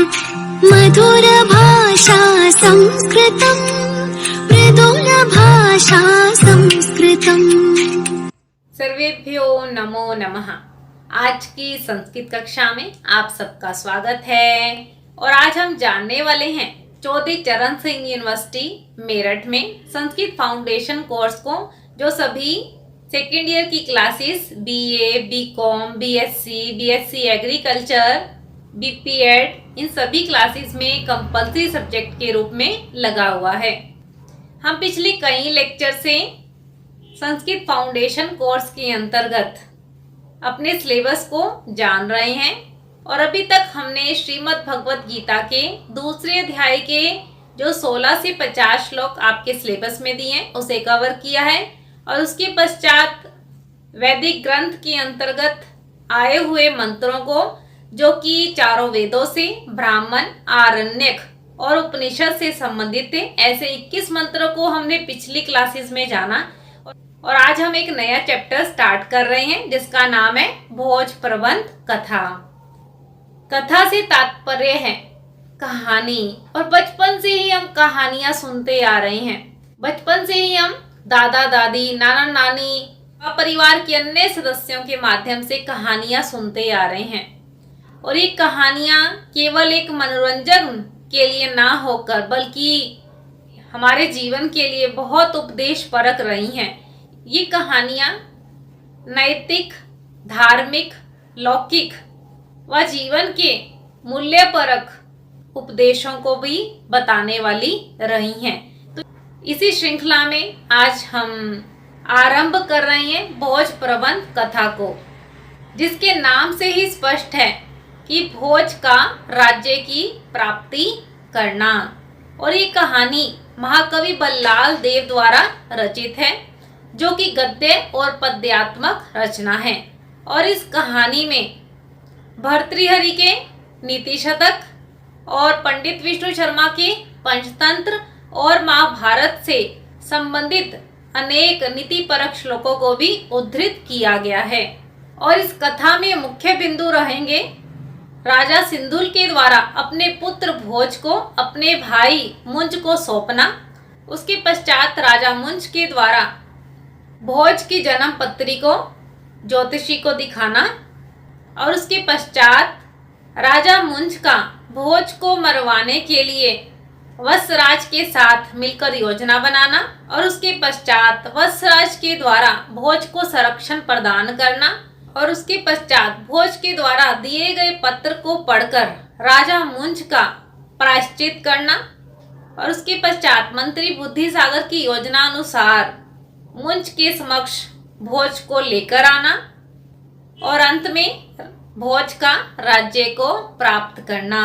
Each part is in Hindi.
मधुर भाषा संस्कृतम्, मृदुल भाषा संस्कृतम्। सर्वेभ्यो नमो नमः। आज की संस्कृत कक्षा में आप सबका स्वागत है और आज हम जानने वाले हैं चौधरी चरण सिंह यूनिवर्सिटी मेरठ में संस्कृत फाउंडेशन कोर्स को, जो सभी सेकेंड ईयर की classes BA, BCom, BSc agriculture, BPEd, इन सभी क्लासेस में कंपलसरी सब्जेक्ट के रूप में लगा हुआ है। हम पिछले कई लेक्चर से संस्कृत फाउंडेशन कोर्स के अंतर्गत अपने सिलेबस को जान रहे हैं और अभी तक हमने श्रीमद् भगवत गीता के दूसरे अध्याय के जो 16 से 50 श्लोक आपके सिलेबस में दिए हैं उसे कवर किया है और उसके पश्चात वैदिक ग्रंथ के अंतर्गत आए हुए मंत्रों को, जो कि चारों वेदों से, ब्राह्मण, आरण्यक और उपनिषद से संबंधित थे, ऐसे 21 मंत्रों को हमने पिछली क्लासेस में जाना और आज हम एक नया चैप्टर स्टार्ट कर रहे हैं जिसका नाम है भोज प्रबंध कथा। कथा से तात्पर्य है कहानी, और बचपन से ही हम कहानियां सुनते आ रहे हैं। बचपन से ही हम दादा दादी, नाना नानी और परिवार के अन्य सदस्यों के माध्यम से कहानियां सुनते आ रहे हैं और ये कहानियां केवल एक मनोरंजन के लिए ना होकर बल्कि हमारे जीवन के लिए बहुत उपदेश परक रही हैं। ये कहानियां नैतिक, धार्मिक, लौकिक व जीवन के मूल्यपरक उपदेशों को भी बताने वाली रही हैं। तो इसी श्रृंखला में आज हम आरंभ कर रहे हैं भोज प्रबंध कथा को, जिसके नाम से ही स्पष्ट है कि भोज का राज्य की प्राप्ति करना। और ये कहानी महाकवि बल्लाल देव द्वारा रचित है, जो कि गद्य और पद्यात्मक रचना है। और इस कहानी में भर्तृहरि के नीति शतक और पंडित विष्णु शर्मा के पंचतंत्र और महाभारत से संबंधित अनेक नीतिपरक श्लोकों को भी उद्धृत किया गया है। और इस कथा में मुख्य बिंदु रहेंगे राजा सिंधुल के द्वारा अपने पुत्र भोज को अपने भाई मुंज को सौंपना, उसके पश्चात राजा मुंज के द्वारा भोज की जन्म पत्री को ज्योतिषी को दिखाना और उसके पश्चात राजा मुंज का भोज को मरवाने के लिए वत्सराज के साथ मिलकर योजना बनाना और उसके पश्चात वत्सराज के द्वारा भोज को संरक्षण प्रदान करना और उसके पश्चात भोज के द्वारा दिए गए पत्र को पढ़कर राजा मुंज का प्रायश्चित करना और उसके पश्चात मंत्री बुद्धिसागर की योजना अनुसार मुंज के समक्ष भोज को लेकर आना और अंत में भोज का राज्य को प्राप्त करना।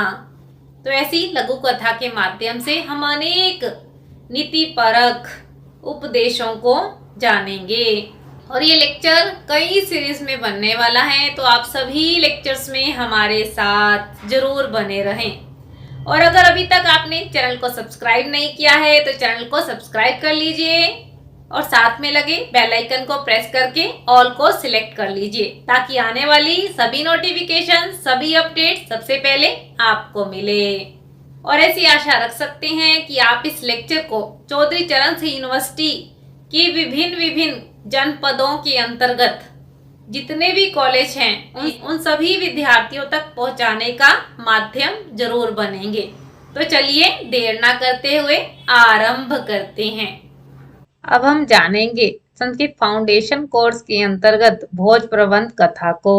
तो ऐसी लघु कथा के माध्यम से हम अनेक नीतिपरक उपदेशों को जानेंगे और ये लेक्चर कई सीरीज में बनने वाला है, तो आप सभी लेक्चर्स में हमारे साथ जरूर बने रहें। और अगर अभी तक आपने चैनल को सब्सक्राइब नहीं किया है तो चैनल को सब्सक्राइब कर लीजिए और साथ में लगे बेल आइकन को प्रेस करके ऑल को सिलेक्ट कर लीजिए, ताकि आने वाली सभी नोटिफिकेशन, सभी अपडेट सबसे पहले आपको मिले। और ऐसी आशा रख सकते हैं कि आप इस लेक्चर को चौधरी चरण सिंह यूनिवर्सिटी की विभिन्न जनपदों के अंतर्गत जितने भी कॉलेज हैं उन सभी विद्यार्थियों तक पहुंचाने का माध्यम जरूर बनेंगे। तो चलिए देर ना करते हुए आरंभ करते हैं। अब हम जानेंगे संस्कृत फाउंडेशन कोर्स के अंतर्गत भोज प्रबंध कथा को।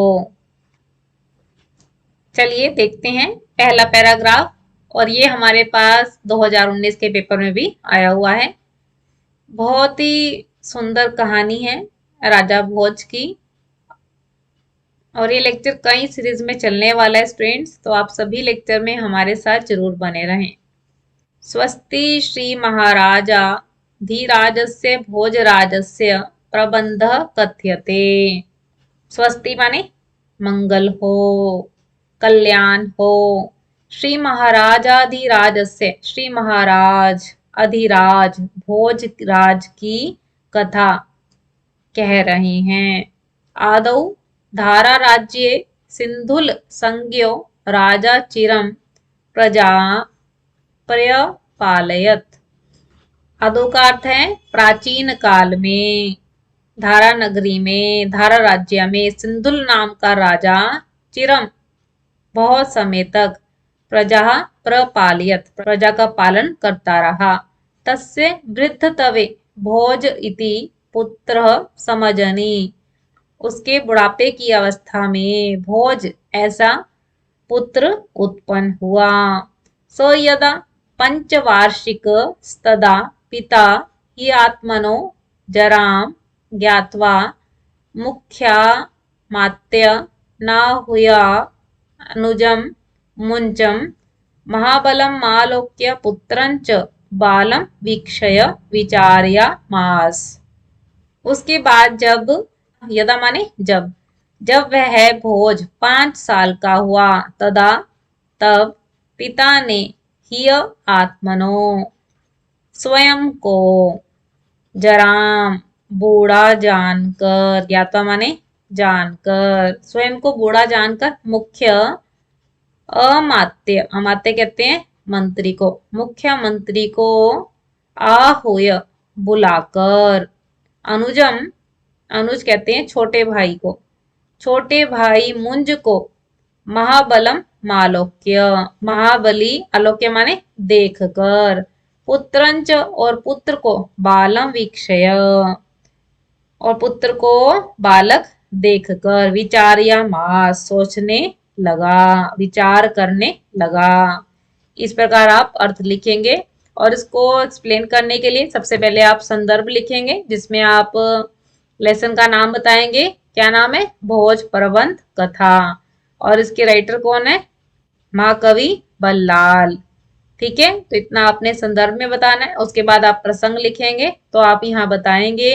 चलिए देखते हैं पहला पैराग्राफ, और ये हमारे पास 2019 के पेपर में भी आया हुआ है। बहुत ही सुंदर कहानी है राजा भोज की और ये लेक्चर कई सीरीज में चलने वाला है स्टूडेंट्स, तो आप सभी लेक्चर में हमारे साथ जरूर बने रहें। स्वस्ति श्री महाराजा धीराजस्य भोजराजस्य प्रबंध कथ्यते। स्वस्ति माने मंगल हो, कल्याण हो। श्री महाराजाधिराजस्य, श्री महाराज अधिराज भोजराज की कथा कह रहे हैं। आदौ धारा राज्ये सिंधुल संज्ञो राजा चिरम प्रजा पर्यपालयत। अदो का अर्थ है प्राचीन काल में, धारा नगरी में, धारा राज्य में सिंधुल नाम का राजा चिरम बहुत समय तक प्रजा प्रपालयत प्रजा का पालन करता रहा। तस्य वृद्ध तवे भोज इति पुत्र समजनी, उसके बुढ़ापे की अवस्था में भोज ऐसा पुत्र उत्पन्न हुआ। स यदा पंचवार्षिक स्तदा पिता हि आत्मनो जराम ज्ञात्वा मुख्या मात्य न हुया अनुजम मुंचम महाबलम आलोक्य पुत्रंच बालम वीक्षय विचार्या मास। उसके बाद जब, यदा माने जब, जब वह भोज 5 साल का हुआ, तदा तब पिता ने हिय आत्मनो स्वयं को, जराम बूढ़ा जानकर, ज्ञात्वा माने जानकर, स्वयं को बूढ़ा जानकर, मुख्य अमात्य, अमात्य कहते हैं मंत्री को, मुख्य मंत्री को आहूय बुलाकर, अनुजम, अनुज कहते हैं छोटे भाई को, छोटे भाई मुंज को, महाबलम मालोक्य, महाबली, आलोक्य माने देखकर, पुत्रंच और पुत्र को, बालम वीक्षय और पुत्र को बालक देखकर, विचार्या मास सोचने लगा, विचार करने लगा। इस प्रकार आप अर्थ लिखेंगे और इसको एक्सप्लेन करने के लिए सबसे पहले आप संदर्भ लिखेंगे, जिसमें आप लेसन का नाम बताएंगे। क्या नाम है? भोज प्रबंध कथा। और इसके राइटर कौन है? महाकवि बल्लाल। ठीक है, तो इतना आपने संदर्भ में बताना है। उसके बाद आप प्रसंग लिखेंगे, तो आप यहाँ बताएंगे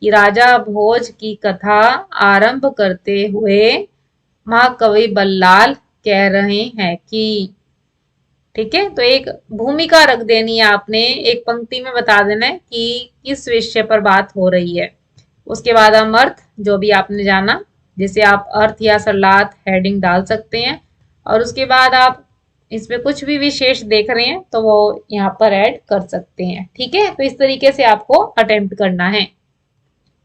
कि राजा भोज की कथा आरंभ करते हुए महाकवि बल्लाल कह रहे हैं कि, ठीक है, तो एक भूमिका रख देनी है आपने, एक पंक्ति में बता देना है कि किस विषय पर बात हो रही है। उसके बाद हम अर्थ, जो भी आपने जाना, जैसे आप अर्थ या सलात हेडिंग डाल सकते हैं, और उसके बाद आप इसमें कुछ भी विशेष देख रहे हैं तो वो यहाँ पर ऐड कर सकते हैं। ठीक है, तो इस तरीके से आपको अटेम्प्ट करना है।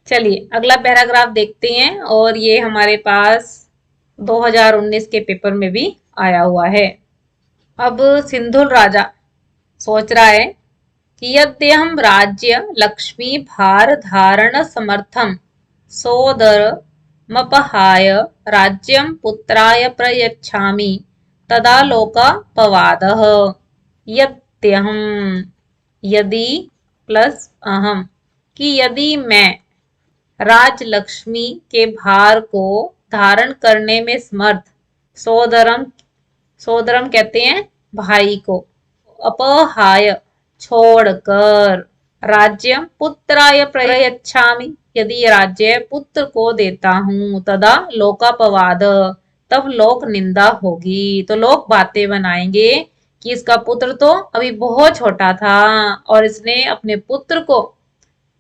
चलिए अगला पैराग्राफ देखते हैं, और ये हमारे पास 2019 के पेपर में भी आया हुआ है। अब सिंधुल राजा सोच रहा है कि यद्यहं राज्य लक्ष्मी भार धारण समर्थम सोदरमपहाय राज्यं पुत्राय प्रयच्छामि तदा लोकापवादः। यद्यहं, यदि प्लस अहम, कि यदि मैं राजलक्ष्मी के भार को धारण करने में समर्थ, सोदरम, सोदरम कहते हैं भाई को, अपहाय छोड़कर, राज्य पुत्राय प्रयच्छामि, यदि राज्य पुत्र को देता हूं, तदा लोकापवाद, तब लोक निंदा होगी। तो लोग बातें बनाएंगे कि इसका पुत्र तो अभी बहुत छोटा था और इसने अपने पुत्र को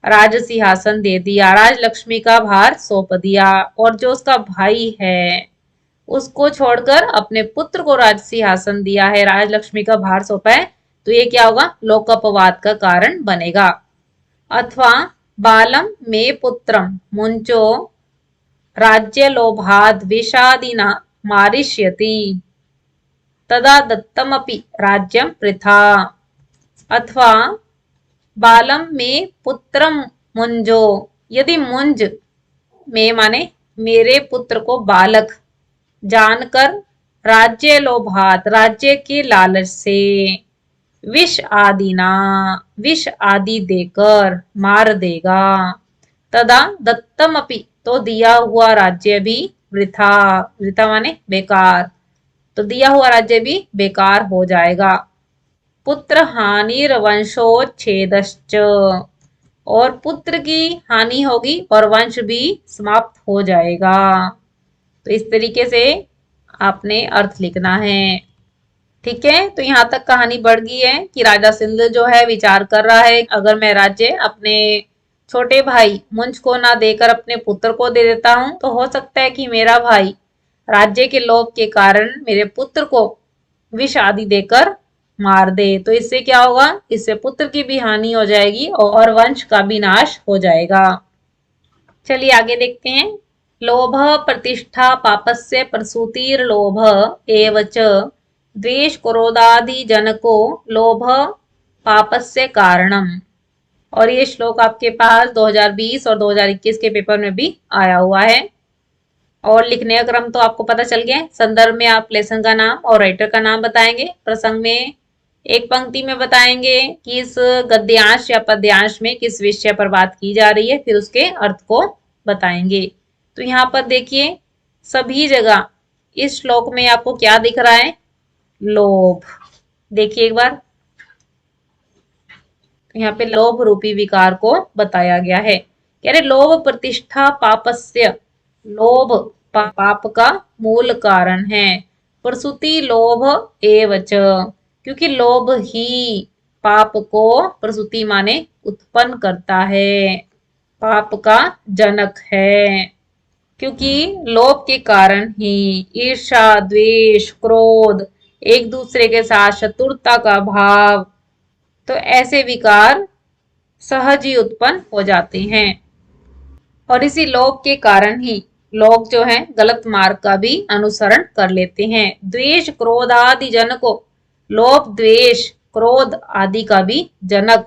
राज सिंहासन दे दिया, राजलक्ष्मी का भार सौंप दिया, और जो उसका भाई है उसको छोड़कर अपने पुत्र को राज सिंहासन दिया है, राजलक्ष्मी का भार सौंपा है, तो ये क्या होगा? लोकापवाद का कारण बनेगा। अथवा बालम में पुत्रम मुंचो राज्य लोभाद विषादिना मारिष्यति तदा दत्तमपि राज्यम पृथा। अथवा बालम में पुत्रम मुंजो, यदि मुंज में माने मेरे पुत्र को बालक जानकर, राज्य लोभात, राज्य के लालच से, विष आदि ना, विष आदि देकर मार देगा, तदा दत्तम अपि, तो दिया हुआ राज्य भी वृथा, वृथा माने बेकार, तो दिया हुआ राज्य भी बेकार हो जाएगा। पुत्र हानिर वंशोच्छेदश्च, और पुत्र की हानि होगी और वंश भी समाप्त हो जाएगा। तो इस तरीके से आपने अर्थ लिखना है। ठीक है, तो यहाँ तक कहानी बढ़ गई है कि राजा सिंधु जो है विचार कर रहा है, अगर मैं राज्य अपने छोटे भाई मुंज को ना देकर अपने पुत्र को दे देता हूं, तो हो सकता है कि मेरा भाई राज्य के लोभ के कारण मेरे पुत्र को विष आदि देकर मार दे। तो इससे क्या होगा, इससे पुत्र की भी हानि हो जाएगी और वंश का भी नाश हो जाएगा। चलिए आगे देखते हैं। लोभ प्रतिष्ठा पापस्य प्रसूतिर्लोभ एव च द्वेष क्रोधादि जनको लोभ पापस्य कारणम। और ये श्लोक आपके पास 2020 और 2021 के पेपर में भी आया हुआ है। और लिखने का क्रम तो आपको पता चल गया है। संदर्भ में आप लेसन का नाम और राइटर का नाम बताएंगे। प्रसंग में एक पंक्ति में बताएंगे कि इस गद्यांश या पद्यांश में किस विषय पर बात की जा रही है, फिर उसके अर्थ को बताएंगे। तो यहाँ पर देखिए सभी जगह इस श्लोक में आपको क्या दिख रहा है, लोभ। देखिए एक बार, यहाँ पे लोभ रूपी विकार को बताया गया है। कह रहे लोभ प्रतिष्ठा पापस्य, लोभ पाप का मूल कारण है। प्रसूति लोभ एवच, क्योंकि लोभ ही पाप को, प्रसूति माने उत्पन्न करता है, पाप का जनक है। क्योंकि लोभ के कारण ही ईर्ष्या, द्वेष, क्रोध, एक दूसरे के साथ शत्रुता का भाव, तो ऐसे विकार सहज ही उत्पन्न हो जाते हैं। और इसी लोभ के कारण ही लोग जो हैं गलत मार्ग का भी अनुसरण कर लेते हैं। द्वेष क्रोध आदि जनको, लोभ द्वेष क्रोध आदि का भी जनक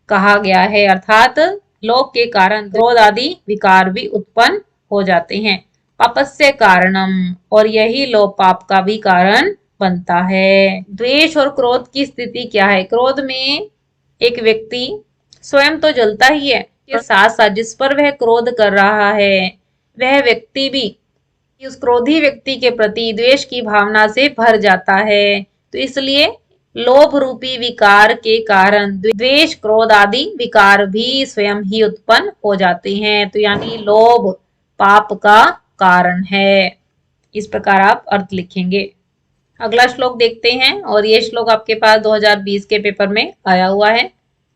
कहा गया है। अर्थात लोभ के कारण क्रोध आदि विकार भी उत्पन्न हो जाते हैं। पापस्य कारणम, और यही लोभ पाप का भी कारण बनता है। द्वेष और क्रोध की स्थिति क्या है, क्रोध में एक व्यक्ति स्वयं तो जलता ही है, के साथ साथ जिस पर वह क्रोध कर रहा है वह व्यक्ति भी उस क्रोधी व्यक्ति के प्रति द्वेष की भावना से भर जाता है। तो इसलिए लोभ रूपी विकार के कारण द्वेष क्रोध आदि विकार भी स्वयं ही उत्पन्न हो जाते हैं। तो यानी लोभ पाप का कारण है। इस प्रकार आप अर्थ लिखेंगे। अगला श्लोक देखते हैं, और ये श्लोक आपके पास 2020 के पेपर में आया हुआ है।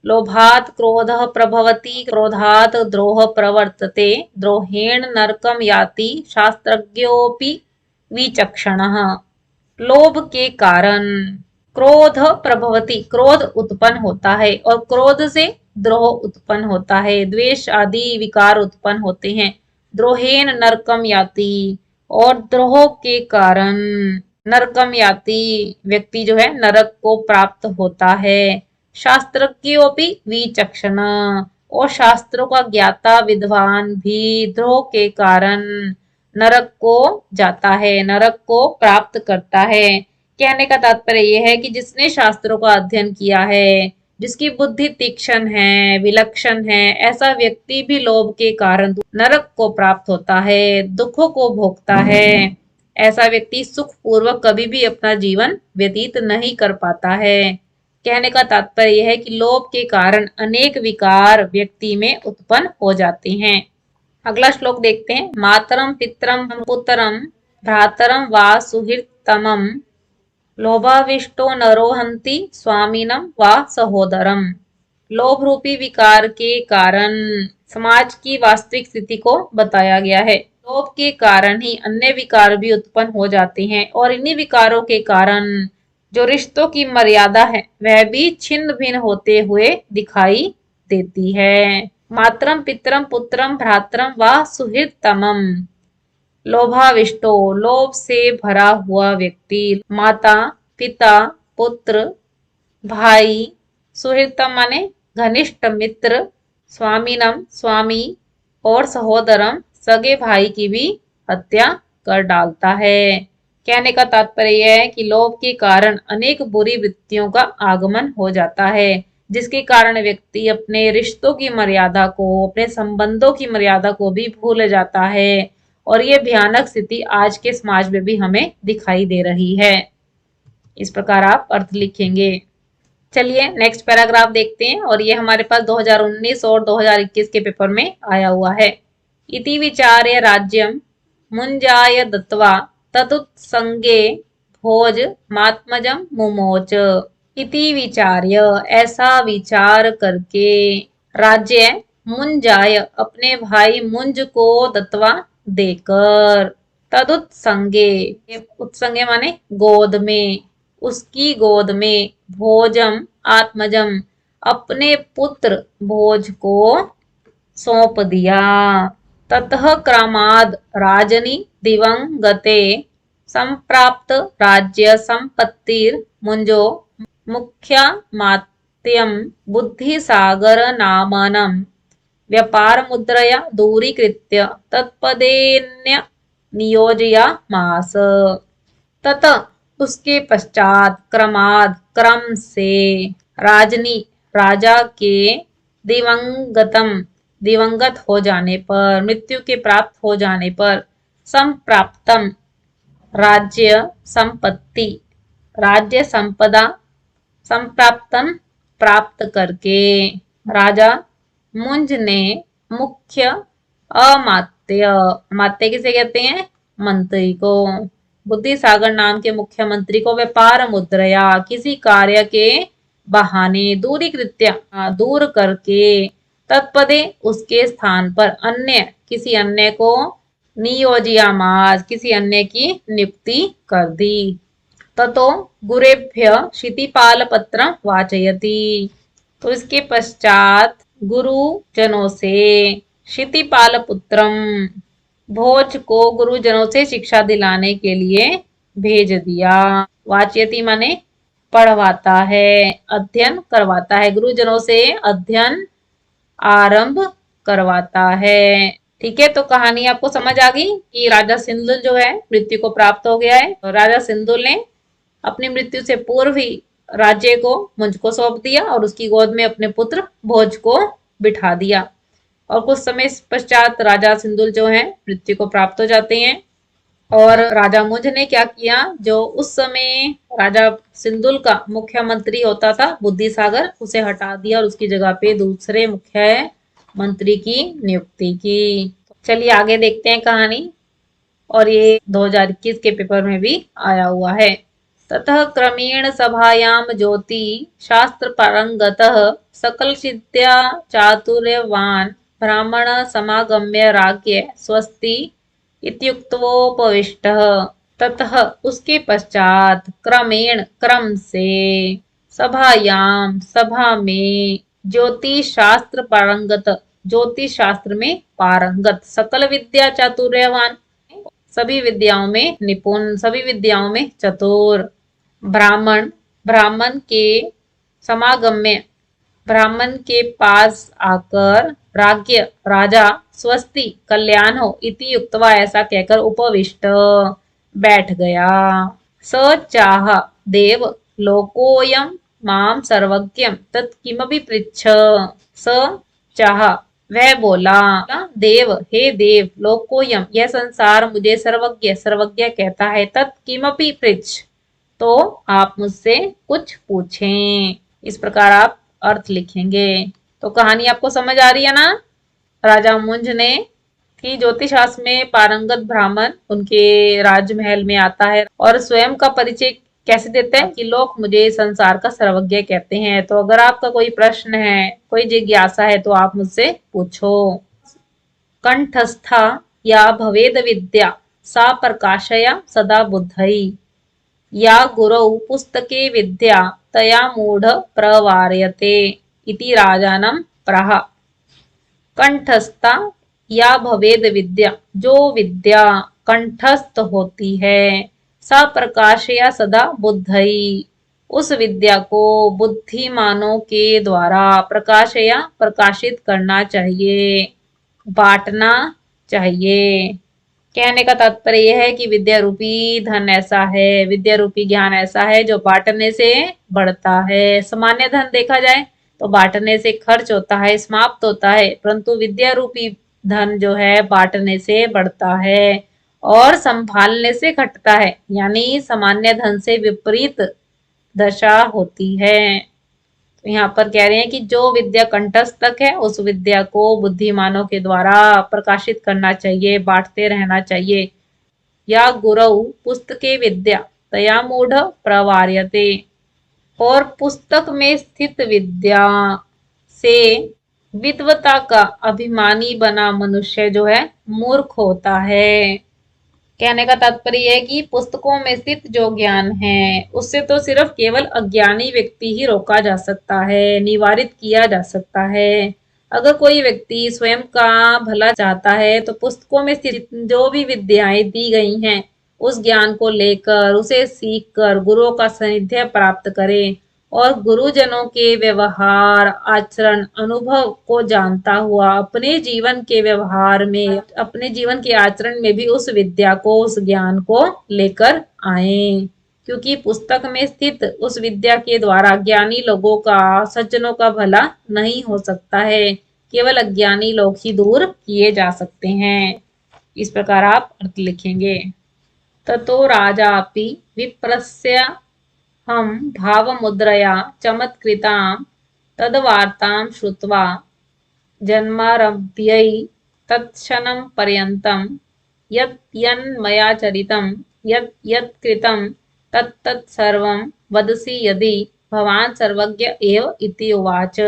लोभात क्रोध प्रभवति क्रोधात द्रोह प्रवर्तते द्रोहेण नरकम याति शास्त्रज्ञोपि विचक्षणः। लोभ के कारण क्रोध प्रभवति, क्रोध उत्पन्न होता है, और क्रोध से द्रोह उत्पन्न होता है, द्वेष आदि विकार उत्पन्न होते हैं। द्रोहेण नरकम याति, और द्रोह के कारण नरकम याति, व्यक्ति जो है नरक को प्राप्त होता है। शास्त्रज्ञोपि विचक्षण, और शास्त्रों का ज्ञाता विद्वान भी द्रोह के कारण नरक को जाता है, नरक को प्राप्त करता है। कहने का तात्पर्य यह है कि जिसने शास्त्रों का अध्ययन किया है, जिसकी बुद्धि तीक्ष्ण है, विलक्षण है, ऐसा व्यक्ति भी लोभ के कारण नरक को प्राप्त होता है, दुखों को भोगता है। ऐसा व्यक्ति सुख पूर्वक कभी भी अपना जीवन व्यतीत नहीं कर पाता है। कहने का तात्पर्य यह है कि लोभ के कारण अनेक विकार व्यक्ति में उत्पन्न हो जाते हैं। अगला श्लोक देखते हैं। मातरम पितरम पुत्रम भ्रातरम वा सुहृतमम लोभाविष्टो नरोहंति स्वामिनम वा सहोदरम। लोभ रूपी विकार के कारण समाज की वास्तविक स्थिति को बताया गया है। लोभ के कारण ही अन्य विकार भी उत्पन्न हो जाते हैं, और इन्हीं विकारों के कारण जो रिश्तों की मर्यादा है वह भी छिन्न भिन्न होते हुए दिखाई देती है। मातरम पितरम पुत्रम भ्रातरम व सुहृतमम। लोभाविष्टो, लोभ से भरा हुआ व्यक्ति, माता पिता पुत्र भाई, सुहृतम माने घनिष्ठ मित्र, स्वामीनम स्वामी, और सहोदरम सगे भाई की भी हत्या कर डालता है। कहने का तात्पर्य यह है कि लोभ के कारण अनेक बुरी वृत्तियों का आगमन हो जाता है, जिसके कारण व्यक्ति अपने रिश्तों की मर्यादा को, अपने संबंधों की मर्यादा को भी भूल जाता है। और ये भयानक स्थिति आज के समाज में भी हमें दिखाई दे रही है। इस प्रकार आप अर्थ लिखेंगे। चलिए नेक्स्ट पैराग्राफ देखते हैं, और ये हमारे पास 2019 और 2021 के पेपर में आया हुआ है। इति विचार्य राज्यम मुंजाय दत्वा तदुत्संगे भोज मात्मजम मुमोच। इति विचार्य, ऐसा विचार करके, राज्य मुंजाय, अपने भाई मुंज को दत्वा देकर, तदुत्संगे, उत्संगे माने गोद में, उसकी गोद में भोजम आत्मजम अपने पुत्र भोज को सौंप दिया। ततः क्रमाद राजनी दिवंगते संप्राप्त राज्य संपत्तिर मुंजो मुख्य मात्यम बुद्धिसागर नामनम व्यापार मुद्रया दूरीकृत्य तत्पदेन्य नियोजयामास। ततः उसके पश्चात क्रमाद क्रम से राजनी राजा के दिवंगत हो जाने पर, मृत्यु के प्राप्त हो जाने पर, संप्राप्तम राज्य संपत्ति राज्य संपदा संप्राप्तम प्राप्त करके राजा मुंज ने मुख्य अमात्य अमात्य किसे कहते हैं? मंत्री को, बुद्धिसागर नाम के मुख्यमंत्री को व्यापार मुद्रया किसी कार्य के बहाने दूरीकृत्य दूर करके तत्पदे उसके स्थान पर अन्य किसी अन्य को नियोजयामास किसी अन्य की नियुक्ति कर दी। ततो गुरेभ्य क्षितिपाल पत्र वाचयति। तो इसके पश्चात गुरुजनों से क्षितिपाल पुत्रम भोज को गुरुजनों से शिक्षा दिलाने के लिए भेज दिया। वाचयति माने पढ़वाता है, अध्ययन करवाता है, गुरुजनों से अध्ययन आरंभ करवाता है। ठीक है, तो कहानी आपको समझ आ गई कि राजा सिंधुल जो है मृत्यु को प्राप्त हो गया है। राजा सिंधुल ने अपनी मृत्यु से पूर्व ही राज्य को मुंज को सौंप दिया और उसकी गोद में अपने पुत्र भोज को बिठा दिया। और कुछ समय पश्चात राजा सिंधुल जो है मृत्यु को प्राप्त हो जाते हैं। और राजा मुंज ने क्या किया, जो उस समय राजा सिंधुल का मुख्यमंत्री होता था बुद्धिसागर, उसे हटा दिया और उसकी जगह पे दूसरे मुख्य मंत्री की नियुक्ति की। चलिए आगे देखते हैं कहानी। और ये 2021 के पेपर में भी आया हुआ है। ततः क्रमेण सभायाम ज्योति शास्त्र पारंगतः सकल सिद्ध्या चातुर्यवान ब्राह्मण समागम्य राज्ञ स्वस्ति इत्युक्तवोपविष्टः। ततः उसके पश्चात क्रमेण क्रम से सभायाम सभा में ज्योतिष शास्त्र पारंगत ज्योतिष शास्त्र में पारंगत सकल विद्या चातुर्यवान सभी विद्याओं में निपुण सभी विद्याओं में चतुर ब्राह्मण ब्राह्मण के समागम्य ब्राह्मण के पास आकर राज्ञ राजा स्वस्ति कल्याण हो इति युक्तवा ऐसा कहकर उपविष्ट बैठ गया। स चाह देव लोकोयम माम सर्वज्ञम तत्किमपि पृच्छ। स चाह वह बोला, देव हे देव लोकोयम यह संसार मुझे सर्वज्ञ सर्वज्ञ कहता है, तत्किमपि पृच्छ तो आप मुझसे कुछ पूछें। इस प्रकार आप अर्थ लिखेंगे। तो कहानी आपको समझ आ रही है ना। राजा मुंज ने कि ज्योतिष शास्त्र में पारंगत ब्राह्मण उनके राजमहल में आता है और स्वयं का परिचय कैसे देते हैं कि लोग मुझे संसार का सर्वज्ञ कहते हैं। तो अगर आपका कोई प्रश्न है, कोई जिज्ञासा है तो आप मुझसे पूछो। कंठस्था या भवेद विद्या सा प्रकाशया सदा बुद्धई या गुरौ पुस्तके विद्या तया मूढ़ प्रवार्यते इति राजानं प्राह। कंठस्था या भवेद विद्या जो विद्या कंठस्थ होती है, सा प्रकाशया सदा बुद्धई उस विद्या को बुद्धिमानों के द्वारा प्रकाशया प्रकाशित करना चाहिए, बांटना चाहिए। कहने का तात्पर्य यह है कि विद्या रूपी धन ऐसा है, विद्या रूपी ज्ञान ऐसा है जो बांटने से बढ़ता है। सामान्य धन देखा जाए तो बांटने से खर्च होता है, समाप्त होता है, परंतु विद्या रूपी धन जो है बांटने से बढ़ता है और संभालने से घटता है, यानी सामान्य धन से विपरीत दशा होती है। तो यहाँ पर कह रहे हैं कि जो विद्या कंठस्थ है उस विद्या को बुद्धिमानों के द्वारा प्रकाशित करना चाहिए, बांटते रहना चाहिए। या गुरु पुस्तके विद्या तया मूढ़ प्रवार्यते और पुस्तक में स्थित विद्या से विद्वता का अभिमानी बना मनुष्य जो है मूर्ख होता है। कहने का तात्पर्य है कि पुस्तकों में स्थित जो ज्ञान है उससे तो सिर्फ केवल अज्ञानी व्यक्ति ही रोका जा सकता है, निवारित किया जा सकता है। अगर कोई व्यक्ति स्वयं का भला चाहता है तो पुस्तकों में स्थित जो भी विद्याएं दी गई हैं उस ज्ञान को लेकर उसे सीख कर गुरुओं का सानिध्य प्राप्त करे और गुरुजनों के व्यवहार आचरण अनुभव को जानता हुआ अपने जीवन के व्यवहार में अपने जीवन के आचरण में भी उस विद्या को उस ज्ञान को लेकर आए, क्योंकि पुस्तक में स्थित उस विद्या के द्वारा ज्ञानी लोगों का सज्जनों का भला नहीं हो सकता है, केवल अज्ञानी लोग ही दूर किए जा सकते हैं। इस प्रकार आप अर्थ लिखेंगे। ततो राजापि विप्रस्य हम भावमुद्रया चमत्कृतां तद्वार्तां श्रुत्वा जन्मारभ्यै तत्क्षणं पर्यन्तं यत् यन्मया चरितं यत् यत् कृतं तत् तत् सर्वं वदसि यदि भवान् सर्वज्ञ एव इति उवाच।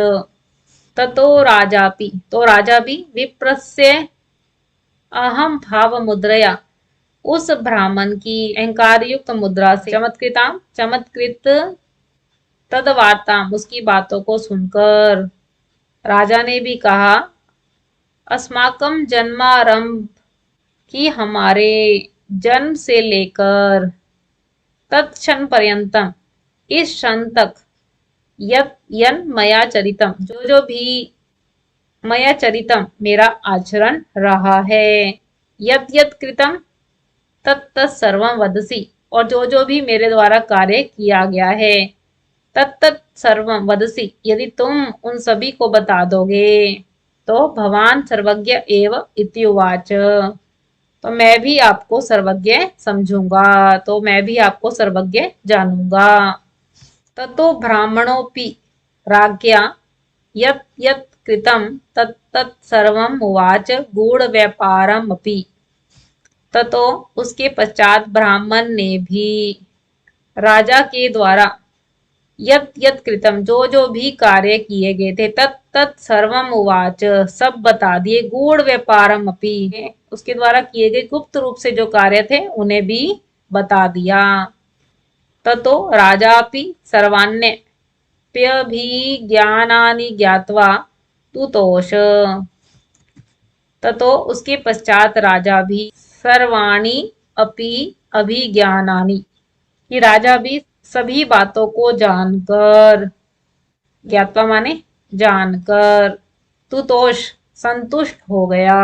ततो राजापि, तो राजा भी विप्रस्य अहम भाव मुद्रया, उस ब्राह्मण की अहंकार युक्त मुद्रा से चमत्कृताम चमत्कृत तदवार्ताम उसकी बातों को सुनकर राजा ने भी कहा अस्माकं जन्मारंभ की हमारे जन्म से लेकर तत्क्षण पर्यंतम इस क्षण तक यत यन मया चरितम जो जो भी मया चरितम मेरा आचरण रहा है यत यत कृतम तत् सर्वम वदसी और जो जो भी मेरे द्वारा कार्य किया गया है तत् सर्वम वदसी यदि तुम उन सभी को बता दोगे तो भवान सर्वज्ञ एव इति उवाच, तो मैं भी आपको सर्वज्ञ समझूंगा, तो मैं भी आपको सर्वज्ञ जानूंगा। ततो ब्राह्मणोपि राज्ञा यत् यत् कृतं तत् तत् सर्वम् उवाच गूढ़ व्यापारम अपि, ततो उसके पश्चात ब्राह्मण ने भी राजा के द्वारा यत् यत् कृतम जो जो भी कार्य किए गए थे तत् तत् सर्वम उवाच सब बता दिए गूढ़ व्यापारम अपि उसके द्वारा किए गए गुप्त रूप से जो कार्य थे उन्हें भी बता दिया। ततो राजापि सर्वाण्य प्यभिज्ञानानि ज्ञात्वा तुतोष, ततो उसके पश्चात राजा भी सर्वाणी अपि अभिज्ञानानि कि राजा भी सभी बातों को जानकर, ज्ञात्वा माने जानकर, तुतोष संतुष्ट हो गया।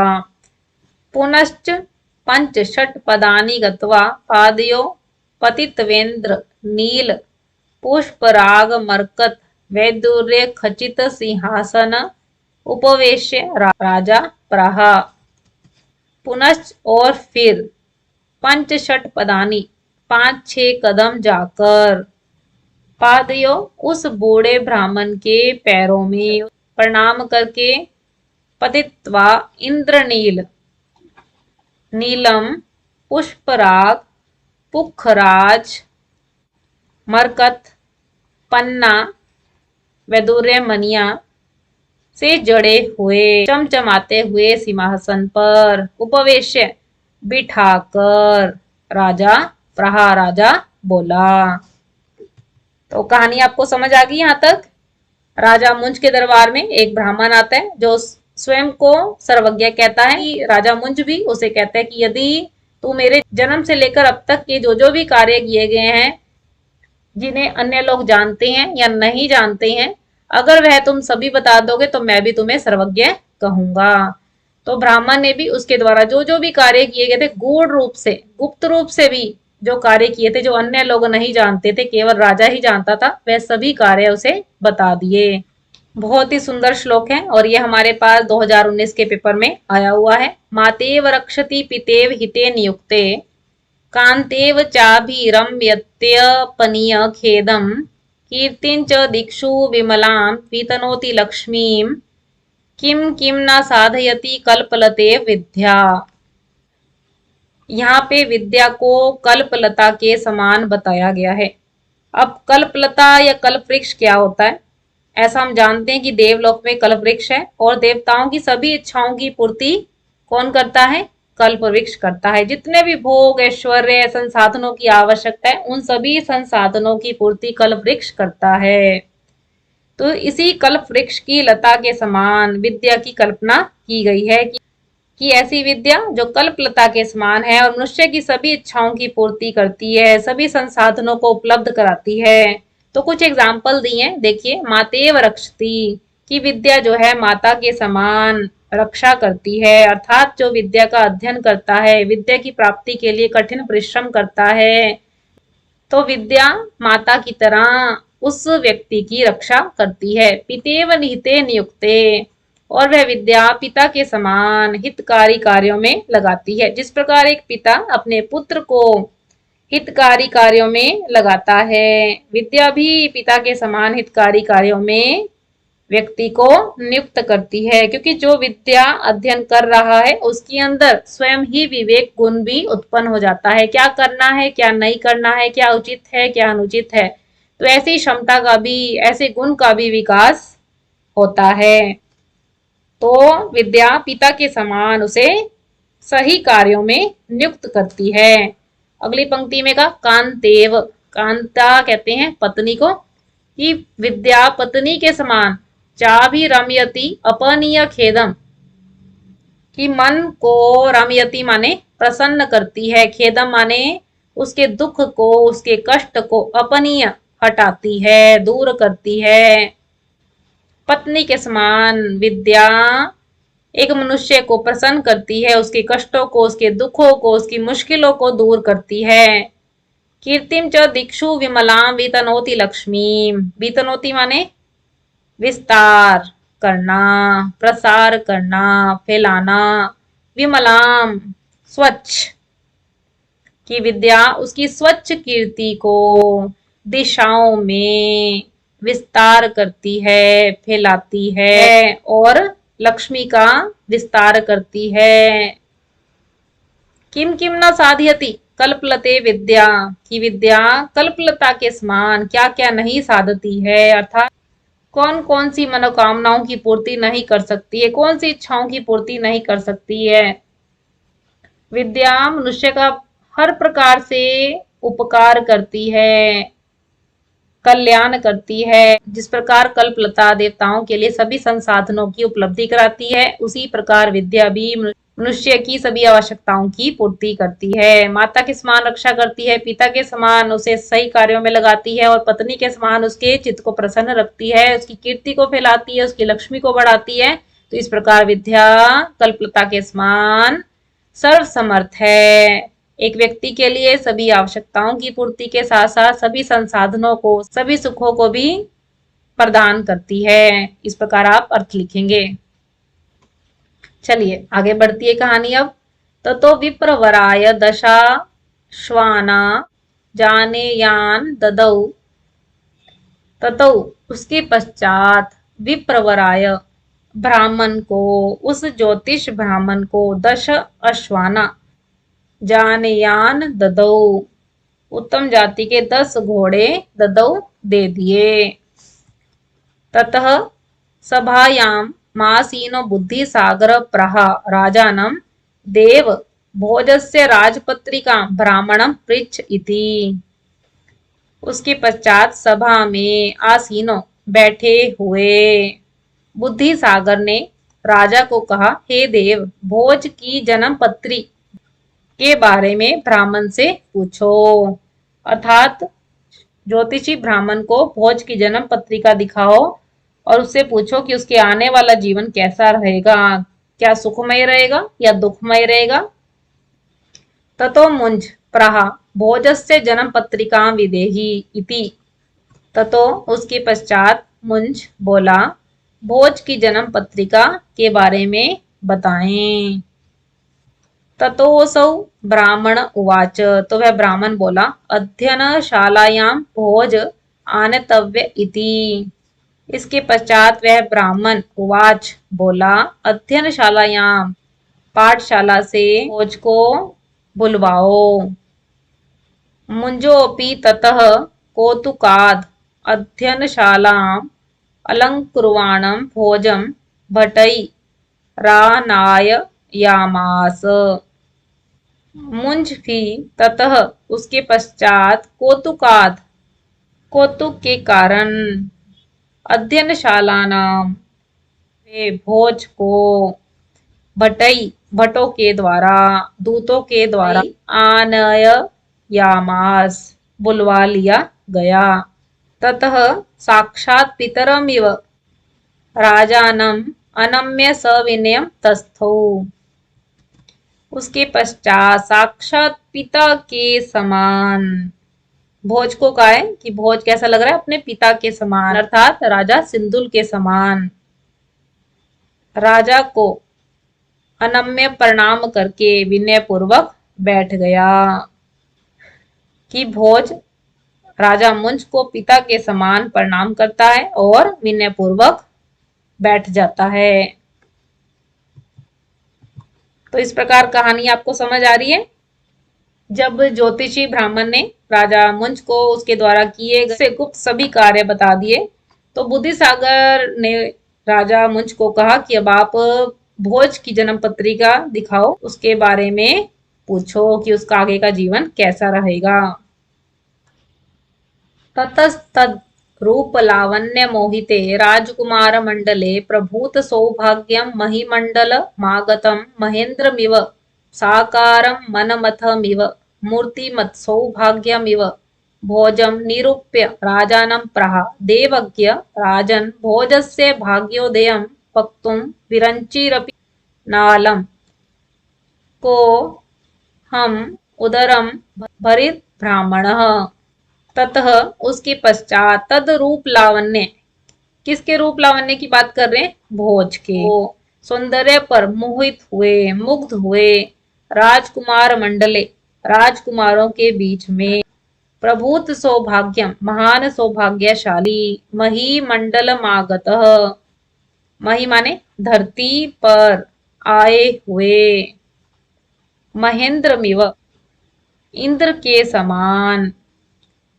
पुनश्च पंच षट पदानि गत्वा पादयो पतित्वेन्द्र नील पुष्पराग मरकत वैदुर्य खचित सिंहासन उपवेश्य राजा प्रहा। पुनश्च और फिर पंच षट पदानी 5-6 कदम जाकर पादयो उस बूढ़े ब्राह्मण के पैरों में प्रणाम करके पतित्वा इंद्रनील नीलम पुष्पराग पुखराज मरकत पन्ना वैदुर्य मनिया से जड़े हुए चमचमाते हुए सिंहासन पर उपवेश्य बिठाकर राजा प्रहा राजा बोला। तो कहानी आपको समझ आ गई यहाँ तक। राजा मुंज के दरबार में एक ब्राह्मण आता है जो स्वयं को सर्वज्ञ कहता है। राजा मुंज भी उसे कहता है कि यदि तू मेरे जन्म से लेकर अब तक के जो जो भी कार्य किए गए हैं जिन्हें अन्य लोग जानते हैं या नहीं जानते हैं, अगर वह तुम सभी बता दोगे तो मैं भी तुम्हें सर्वज्ञ कहूंगा। तो ब्राह्मण ने भी उसके द्वारा जो जो भी कार्य किए गए थे गूढ़ रूप से गुप्त रूप से भी जो कार्य किए थे जो अन्य लोग नहीं जानते थे केवल राजा ही जानता था, वह सभी कार्य उसे बता दिए। बहुत ही सुंदर श्लोक है और ये हमारे पास 2019 के पेपर में आया हुआ है। मातेव रक्षति पितेव हिते नियुक्ते कांतेव चाभिरम्यत्यपनीय खेदम कीर्तिंच दिक्षु विमलां वितनोति लक्ष्मीं किम किम न साधयति कल्पलते विद्या। यहाँ पे विद्या को कल्पलता के समान बताया गया है। अब कल्पलता या कल्पवृक्ष क्या होता है? ऐसा हम जानते हैं कि देवलोक में कल्पवृक्ष है और देवताओं की सभी इच्छाओं की पूर्ति कौन करता है? कल्प वृक्ष करता है। जितने भी भोग ऐश्वर्य संसाधनों की आवश्यकता है उन सभी संसाधनों की पूर्ति कल्प वृक्ष करता है। तो इसी कल्प वृक्ष की लता के समान विद्या की कल्पना की गई है कि ऐसी विद्या जो कल्पलता के समान है और मनुष्य की सभी इच्छाओं की पूर्ति करती है, सभी संसाधनों को उपलब्ध कराती है। तो कुछ एग्जाम्पल दिए, देखिए, मातेव रक्षती की विद्या जो है माता के समान रक्षा करती है, अर्थात जो विद्या का अध्ययन करता है, विद्या की प्राप्ति के लिए कठिन परिश्रम करता है, तो विद्या माता की तरह उस व्यक्ति की रक्षा करती है। पितेव निहिते नियुक्ते, और वह विद्या पिता के समान हितकारी कार्यों में लगाती है। जिस प्रकार एक पिता अपने पुत्र को हितकारी कार्यों में लगाता है, विद्या भी पिता के समान हितकारी कार्यों में व्यक्ति को नियुक्त करती है, क्योंकि जो विद्या अध्ययन कर रहा है उसके अंदर स्वयं ही विवेक गुण भी उत्पन्न हो जाता है। क्या करना है, क्या नहीं करना है, क्या उचित है, क्या अनुचित है, तो ऐसी क्षमता का भी, ऐसे गुण का भी विकास होता है। तो विद्या पिता के समान उसे सही कार्यों में नियुक्त करती है। अगली पंक्ति में का कांतेव, कांता कहते हैं पत्नी को, कि विद्या पत्नी के समान चाभी रमयति अपनीय खेदम, कि मन को रमयति माने प्रसन्न करती है, खेदम माने उसके दुख को, उसके कष्ट को, अपनीय हटाती है, दूर करती है। पत्नी के समान विद्या एक मनुष्य को प्रसन्न करती है, उसके कष्टों को, उसके दुखों को, उसकी मुश्किलों को दूर करती है। कीर्तिम च दिक्षु विमलाम वितनोति लक्ष्मी, वितनोति माने विस्तार करना, प्रसार करना, फैलाना, विमलाम स्वच्छ, की विद्या उसकी स्वच्छ कीर्ति को दिशाओं में विस्तार करती है, फैलाती है, और लक्ष्मी का विस्तार करती है। किम किम न साधयति कल्पलते विद्या, की विद्या कल्पलता के समान क्या क्या नहीं साधती है, अर्थात कौन कौन सी मनोकामनाओं की पूर्ति नहीं कर सकती है, कौन सी इच्छाओं की पूर्ति नहीं कर सकती है। विद्या मनुष्य का हर प्रकार से उपकार करती है, कल्याण करती है। जिस प्रकार कल्पलता देवताओं के लिए सभी संसाधनों की उपलब्धि कराती है, उसी प्रकार विद्या भी मनुष्य की सभी आवश्यकताओं की पूर्ति करती है। माता के समान रक्षा करती है, पिता के समान उसे सही कार्यों में लगाती है, और पत्नी के समान उसके चित्त को प्रसन्न रखती है, उसकी कीर्ति को फैलाती है, उसकी लक्ष्मी को बढ़ाती है। तो इस प्रकार विद्या कल्पलता के समान सर्वसमर्थ है, एक व्यक्ति के लिए सभी आवश्यकताओं की पूर्ति के साथ साथ सभी संसाधनों को, सभी सुखों को भी प्रदान करती है। इस प्रकार आप अर्थ लिखेंगे। चलिए आगे बढ़ती है कहानी अब। ततो विप्रवराय दशा श्वाना जाने यान ददौ, ततो उसके पश्चात विप्रवराय ब्राह्मण को, उस ज्योतिष ब्राह्मण को 10 अश्वाना जानयान ददौ, उत्तम जाति के 10 घोड़े ददौ दे दिए। ततः सभायाम मासीनो बुद्धि सागर प्रहा राजानम देव भोजस्य राजपत्रिका ब्राह्मणम पृच्छ इति। उसके पश्चात सभा में आसीनो बैठे हुए बुद्धि सागर ने राजा को कहा, हे देव, भोज की जन्म पत्री के बारे में ब्राह्मण से पूछो, अर्थात ज्योतिषी ब्राह्मण को भोज की जन्म पत्रिका दिखाओ और उससे पूछो कि उसके आने वाला जीवन कैसा रहेगा, क्या सुखमय रहेगा या दुखमय रहेगा। ततो मुंज प्रहा भोजस्य जन्म पत्रिका विदेही इति, ततो उसके पश्चात मुंज बोला, भोज की जन्म पत्रिका के बारे में बताएं। ततोसौ ब्राह्मण उवाच, तो वह ब्राह्मण बोला, अध्ययनशालायां भोज आनतव्य इति। इसके पश्चात वह ब्राह्मण उवाच बोला, अध्ययनशालायां पाठशाला से भोज को बुलवाओ। मुंजोपि ततः कौतुकाद अध्ययनशालां अलंकुर्वाणं भोजं भटै रानाय यामास। मुंज भी ततः उसके पश्चात कौतुकाद कौतुक के कारण अध्ययनशाला नाम वे भोज को भटई भटों के द्वारा दूतों के द्वारा आनय यामास बुलवा लिया गया। ततः साक्षात पितरमिव राजानम अनम्य सविनयम तस्थौ उसके पश्चात साक्षात पिता के समान भोज को कहा है कि भोज कैसा लग रहा है अपने पिता के समान अर्थात राजा सिंदुल के समान राजा को अनम्य प्रणाम करके विनय पूर्वक बैठ गया। कि भोज राजा मुंज को पिता के समान प्रणाम करता है और विनय पूर्वक बैठ जाता है। तो इस प्रकार कहानी आपको समझ आ रही है। जब ज्योतिषी ब्राह्मण ने राजा मुंज को उसके द्वारा किए गए गुप्त सभी कार्य बता दिए तो बुद्धिसागर ने राजा मुंज को कहा कि अब आप भोज की जन्म पत्रिका दिखाओ, उसके बारे में पूछो कि उसका आगे का जीवन कैसा रहेगा। ततस्तद रूप लावण्य मोहिते राजकुमार मंडले प्रभूत सौभाग्यम महिमंडल मागतम महेंद्रमिव साकारम मनमथमिव मूर्तिमत् सौभाग्यमिव भोजम निरूप्य राजानं प्रहा देवज्ञ राजन् भोजस्य भाग्योदयं वक्तुं विरञ्चिरपि नालं को हम उदरम भरित ब्राह्मणः। ततः उसके पश्चात तद रूप लावण्य किसके रूप लावण्य की बात कर रहे हैं? भोज के सौंदर्य पर मोहित हुए मुग्ध हुए राजकुमार मंडले राजकुमारों के बीच में प्रभूत सौभाग्यम महान सौभाग्यशाली मही मंडल मागतः मही माने धरती पर आए हुए महेंद्रमिव इंद्र के समान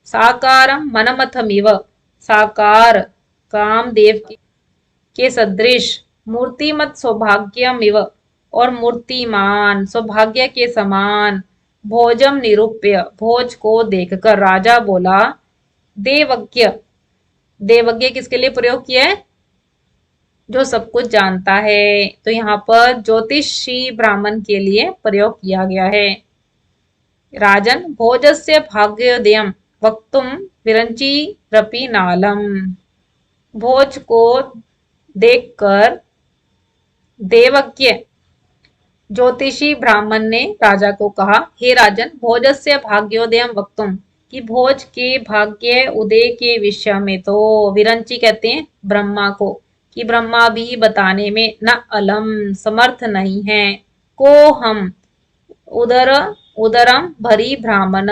साकारम मनमथमिव साकार कामदेव के सदृश मूर्तिमत सौभाग्यमिव और मूर्तिमान सौभाग्य के समान भोजम निरूप्य भोज को देखकर राजा बोला देवज्ञ देवज्ञ किसके लिए प्रयोग किया है? जो सब कुछ जानता है। तो यहाँ पर ज्योतिषी ब्राह्मण के लिए प्रयोग किया गया है। राजन भोजस्य भाग्योदयम वक्तुम विरंची रपि नालम भोज को देखकर देवज्ञ ज्योतिषी ब्राह्मण ने राजा को कहा हे राजन भोजस्य भाग्योदयम वक्तुम कि भोज के भाग्य उदय के विषय में तो विरंची कहते हैं ब्रह्मा को कि ब्रह्मा भी बताने में न अलम समर्थ नहीं है को हम उदर उदरम भरी ब्राह्मण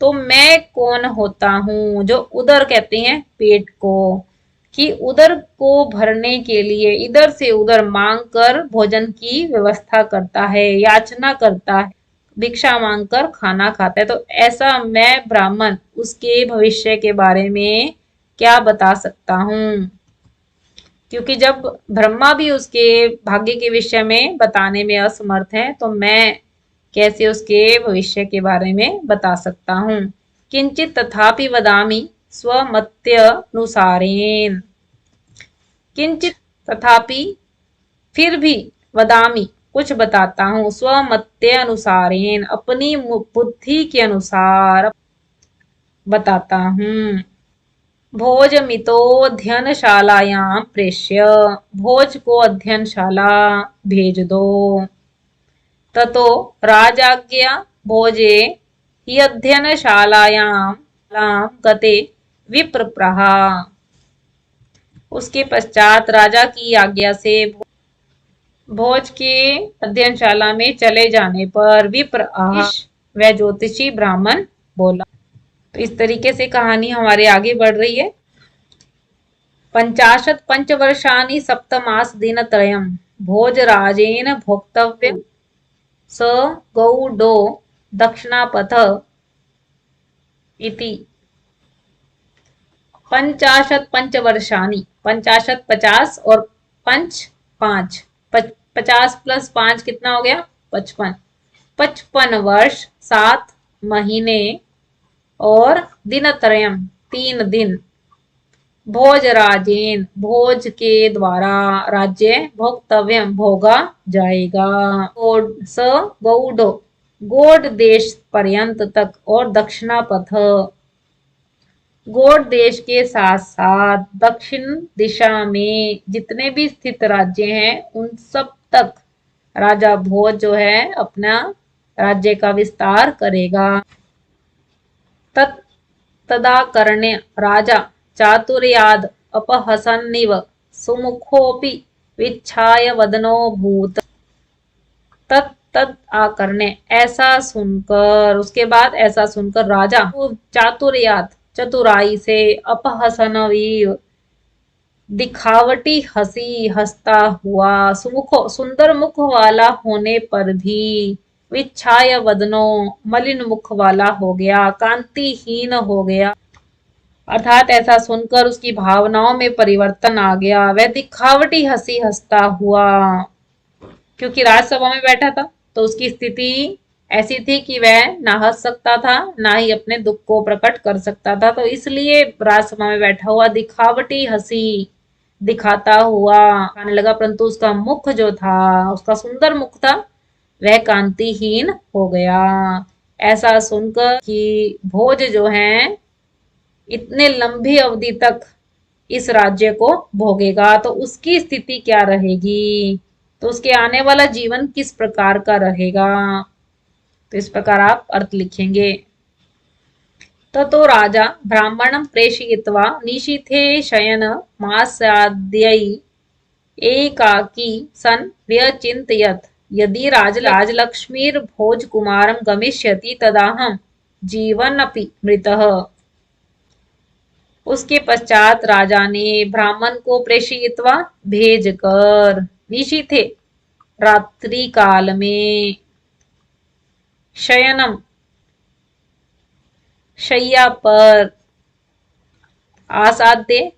तो मैं कौन होता हूँ जो उदर कहते हैं पेट को कि उदर को भरने के लिए इधर से उधर मांग कर भोजन की व्यवस्था करता है याचना करता है भिक्षा मांग कर खाना खाता है। तो ऐसा मैं ब्राह्मण उसके भविष्य के बारे में क्या बता सकता हूँ क्योंकि जब ब्रह्मा भी उसके भाग्य के विषय में बताने में असमर्थ है तो मैं कैसे उसके भविष्य के बारे में बता सकता हूँ। किंचित तथापि वदामि स्वमत्यनुसारेण किंचित तथापि फिर भी वदामि कुछ बताता हूँ स्वमत्य अनुसारेण अपनी बुद्धि के अनुसार बताता हूँ। भोजमितो अध्ययनशालायां प्रेष्य भोज को अध्ययनशाला भेज दो। ततो राजाज्ञा भोजे हि अध्ययनशालायां गते विप्रप्रहा उसके पश्चात राजा की आज्ञा से भोज के अध्ययनशाला में चले जाने पर विप्र वह ज्योतिषी ब्राह्मण बोला। तो इस तरीके से कहानी हमारे आगे बढ़ रही है। 50 पंचवर्षाणि सप्तमास दिनत्रयम् भोजराजेन भोक्तव्यम् स गौडो दक्षिणापथ इति 50 पंचवर्षाणि 50 50 और पंच 5 50 + 5 कितना हो गया 55 55 वर्ष 7 महीने और दिनत्रयम 3 दिन। भोजराजेन भोज के द्वारा राज्य भोक्तव्यम भोगा जाएगा। स गौडो गौड़ देश पर्यंत तक और दक्षिणापथ गौड़ देश के साथ साथ दक्षिण दिशा में जितने भी स्थित राज्य हैं उन सब तक राजा भोज जो है अपना राज्य का विस्तार करेगा। तदाकर्ण्य राजा चातुर्याद अपहसन्निव सुमुखोपि विच्छाय वदनो भूत। तद आकर्ण्य ऐसा सुनकर, उसके बाद ऐसा सुनकर राजा चातुर्याद चतुराई से अपहसनवीव दिखावटी हंसी हंसता हुआ सुमुखो सुंदर मुख वाला होने पर भी विच्छाय वदनो मलिन मुख वाला हो गया, कांतिहीन हो गया। अर्थात ऐसा सुनकर उसकी भावनाओं में परिवर्तन आ गया। वह दिखावटी हंसी हंसता हुआ, क्योंकि राजसभा में बैठा था तो उसकी स्थिति ऐसी थी कि वह ना हंस सकता था ना ही अपने दुख को प्रकट कर सकता था, तो इसलिए राजसभा में बैठा हुआ दिखावटी हंसी दिखाता हुआ आने लगा, परंतु उसका मुख जो था, उसका सुंदर मुख था, वह कांतिहीन हो गया। ऐसा सुनकर कि भोज जो है इतने लंबी अवधि तक इस राज्य को भोगेगा तो उसकी स्थिति क्या रहेगी, तो उसके आने वाला जीवन किस प्रकार का रहेगा। तो इस प्रकार आप अर्थ लिखेंगे। ततो राजा ब्राह्मणं प्रेषयित्वा निशीथे शयन मासाद्यै एकाकी सन् व्यचिन्तयत् यदि राजलक्ष्मीर्भोजकुमारं गमिष्यति तदाहं जीवनपि मृतः। उसके पश्चात राजा ने ब्राह्मण को प्रेषयित्वा भेजकर निशीथे रात्रि काल में शयनम शैया पर आसाध्य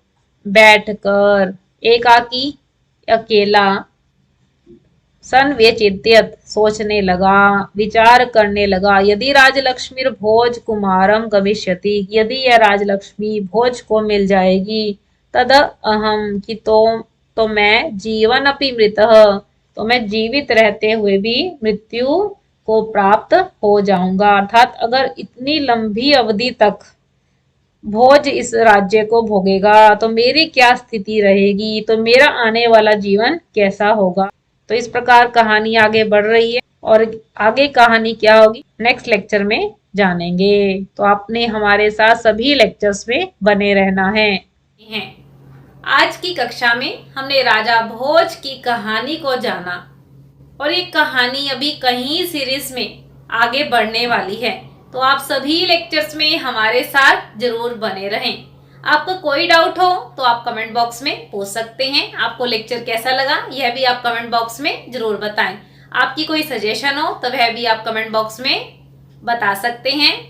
बैठकर एकाकी अकेला सन व्यचित्यत सोचने लगा, विचार करने लगा। यदि राजलक्ष्मी भोज कुमारम गमिष्यति, यदि यह राजलक्ष्मी भोज को मिल जाएगी, तद अहम कि तो मैं जीवन अपि मृतः, तो मैं जीवित रहते हुए भी मृत्यु को प्राप्त हो जाऊंगा। अर्थात अगर इतनी लंबी अवधि तक भोज इस राज्य को भोगेगा तो मेरी क्या स्थिति रहेगी, तो मेरा आने वाला जीवन कैसा होगा। तो इस प्रकार कहानी आगे बढ़ रही है और आगे कहानी क्या होगी नेक्स्ट लेक्चर में जानेंगे। तो आपने हमारे साथ सभी लेक्चर्स में बने रहना है। आज की कक्षा में हमने राजा भोज की कहानी को जाना और ये कहानी अभी कहीं सीरीज में आगे बढ़ने वाली है, तो आप सभी लेक्चर्स में हमारे साथ जरूर बने रहें। आपको कोई डाउट हो तो आप कमेंट बॉक्स में पूछ सकते हैं। आपको लेक्चर कैसा लगा यह भी आप कमेंट बॉक्स में जरूर बताएं। आपकी कोई सजेशन हो तो वह भी आप कमेंट बॉक्स में बता सकते हैं।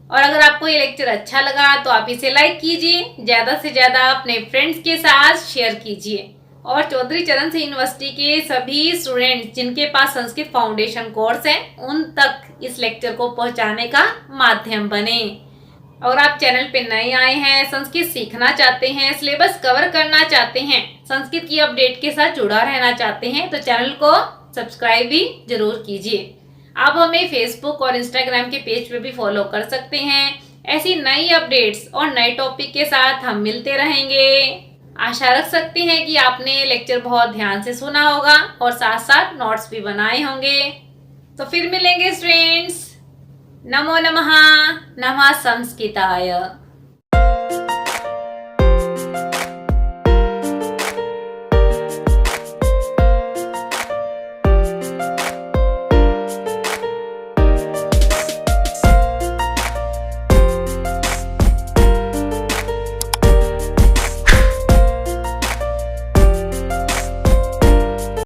और अगर आपको ये लेक्चर अच्छा लगा तो आप इसे लाइक कीजिए, ज़्यादा से ज़्यादा अपने फ्रेंड्स के साथ शेयर कीजिए और चौधरी चरण सिंह यूनिवर्सिटी के सभी स्टूडेंट्स जिनके पास संस्कृत फाउंडेशन कोर्स है उन तक इस लेक्चर को पहुंचाने का माध्यम बने। और आप चैनल पे नए आए हैं, संस्कृत सीखना चाहते हैं, सिलेबस कवर करना चाहते हैं, संस्कृत की अपडेट के साथ जुड़ा रहना चाहते हैं, तो चैनल को सब्सक्राइब भी जरूर कीजिए। आप हमें फेसबुक और इंस्टाग्राम के पेज पे भी फॉलो कर सकते हैं। ऐसी नई अपडेट्स और नए टॉपिक के साथ हम मिलते रहेंगे। आशा रख सकते हैं कि आपने लेक्चर बहुत ध्यान से सुना होगा और साथ साथ नोट्स भी बनाए होंगे। तो फिर मिलेंगे स्टूडेंट्स। नमो नमः। नमः संस्कृताय।